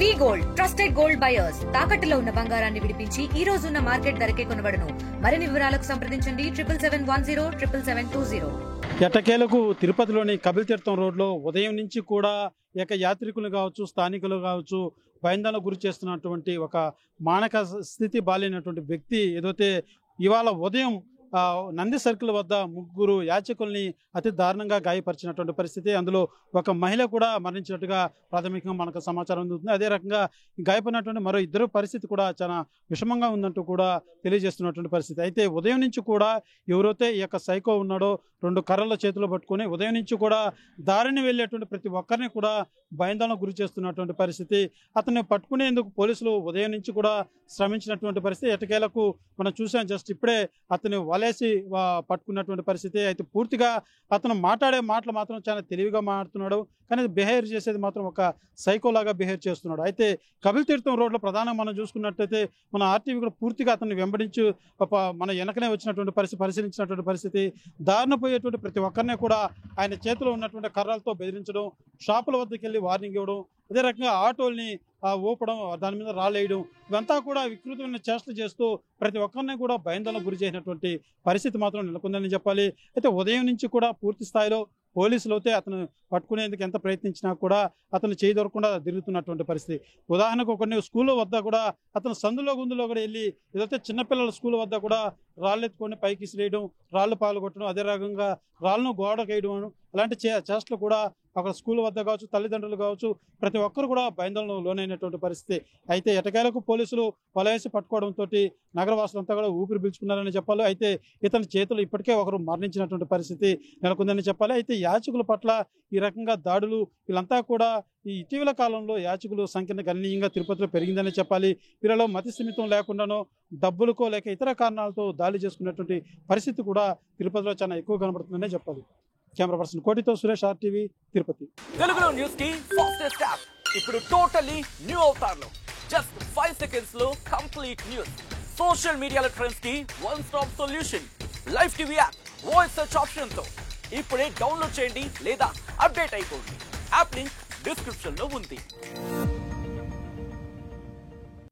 వి gold trusted gold buyers తాకట్టులో ఉన్న బంగారాన్ని విడిపించి ఈ రోజు ఉన్న మార్కెట్ ధరకే కొనబడును. మరిన్ని వివరాలకు సంప్రదించండి 77107720. ఎట్టకేలకు తిరుపతిలోని కపిల్ తీర్థం రోడ్లో ఉదయం నుంచి కూడా యాత్రికులు కావచ్చు, స్థానికులు కావచ్చు, భయాందోళనకు గురి చేస్తున్నటువంటి ఒక మానక స్థితి బాలేనటువంటి వ్యక్తి ఏదైతే ఇవాళ ఉదయం నంది సర్కిల్ వద్ద ముగ్గురు యాచకుల్ని అతి దారుణంగా గాయపరిచినటువంటి పరిస్థితి. అందులో ఒక మహిళ కూడా మరణించినట్టుగా ప్రాథమికంగా మనకు సమాచారం అందుతుంది. అదే రకంగా గాయపడినటువంటి మరో ఇద్దరు పరిస్థితి కూడా చాలా విషమంగా ఉందంటూ కూడా తెలియజేస్తున్నటువంటి పరిస్థితి. అయితే ఉదయం నుంచి కూడా ఎవరైతే ఈ యొక్క సైకో ఉన్నాడో 2 కర్రల చేతిలో పట్టుకొని ఉదయం నుంచి కూడా దారిని వెళ్ళేటువంటి ప్రతి ఒక్కరిని కూడా భయాందోళనకు గురి చేస్తున్నటువంటి పరిస్థితి. అతన్ని పట్టుకునేందుకు పోలీసులు ఉదయం నుంచి కూడా శ్రమించినటువంటి పరిస్థితి. ఎటకేలకు మనం చూసాం, జస్ట్ ఇప్పుడే అతను వలేసి పట్టుకున్నటువంటి పరిస్థితి. అయితే పూర్తిగా అతను మాట్లాడే మాటలు మాత్రం చాలా తెలివిగా మాట్లాడుతున్నాడు, కానీ బిహేవ్ చేసేది మాత్రం ఒక సైకోలాగా బిహేవ్ చేస్తున్నాడు. అయితే కపిల్ తీర్థం రోడ్లో ప్రధానంగా మనం చూసుకున్నట్టయితే మన ఆర్టీవీ కూడా పూర్తిగా అతన్ని వెంబడించి మన వెనకనే వచ్చినటువంటి పరిశీలించినటువంటి పరిస్థితి. దారిన పోయేటువంటి ప్రతి ఒక్కరిని కూడా ఆయన చేతిలో ఉన్నటువంటి కర్రలతో బెదిరించడం, షాపుల వద్దకు వెళ్ళి వార్నింగ్ ఇవ్వడం, అదే రకంగా ఆటోల్ని ఊపడం, దాని మీద రాళ్ళేయడం, ఇవంతా కూడా వికృతమైన చేష్టలు చేస్తూ ప్రతి ఒక్కరిని కూడా భయాందోళనకు గురి చేసినటువంటి పరిస్థితి మాత్రం నెలకొందని చెప్పాలి. అయితే ఉదయం నుంచి కూడా పూర్తి స్థాయిలో పోలీసులు అయితే అతను పట్టుకునేందుకు ఎంత ప్రయత్నించినా కూడా అతను చేయి దొరకకుండా తిరుగుతున్నటువంటి పరిస్థితి. ఉదాహరణకు కొన్ని స్కూల్ వద్ద కూడా అతను సందులో గుందులో కూడా వెళ్ళి ఏదైతే చిన్నపిల్లల స్కూల్ వద్ద కూడా రాళ్ళు ఎత్తుకొని పైకి ఇసిరేయడం, రాళ్ళు పాల్గొట్టడం, అదే రకంగా రాళ్ళను గోడకేయడం, అలాంటి చేష్టలు కూడా అక్కడ స్కూల్ వద్ద కావచ్చు, తల్లిదండ్రులు కావచ్చు, ప్రతి ఒక్కరు కూడా భయాందోళనకు లోనైనటువంటి పరిస్థితి. అయితే ఎటకేలకు పోలీసులు వలవేసి పట్టుకోవడంతో నగరవాసులంతా కూడా ఊపిరి పీల్చుకున్నారని చెప్పాలి. అయితే ఇతని చేతులు ఇప్పటికే ఒకరు మరణించినటువంటి పరిస్థితి నెలకొందని చెప్పాలి. అయితే యాచకుల పట్ల ఈ రకంగా దాడులు వీళ్ళంతా కూడా ఈ ఇటీవల కాలంలో యాచకుల సంఖ్యను గణనీయంగా తిరుపతిలో పెరిగిందని చెప్పాలి. వీళ్ళలో మతి స్థిమితం లేకుండానో, డబ్బులకో లేక ఇతర కారణాలతో దాడి చేసుకున్నటువంటి పరిస్థితి కూడా తిరుపతిలో చాలా ఎక్కువ కనబడుతుందనే చెప్పాలి. కెమెరా పర్సన్ కోటితో సురేష్, RTV, తిరుపతి. తెలుగులో న్యూస్ కి ఫాస్టెస్ట్ యాప్ ఇప్పుడు టోటల్లీ న్యూ అవతార్లో జస్ట్ 5 సెకండ్స్ లో complete news. Social media trends కి one stop solution. Live TV app voice search option తో ఇప్పుడే డౌన్లోడ్ చేయండి లేదా అప్డేట్ అయిపోండి. యాప్ లింక్ డిస్క్రిప్షన్ లో ఉంది.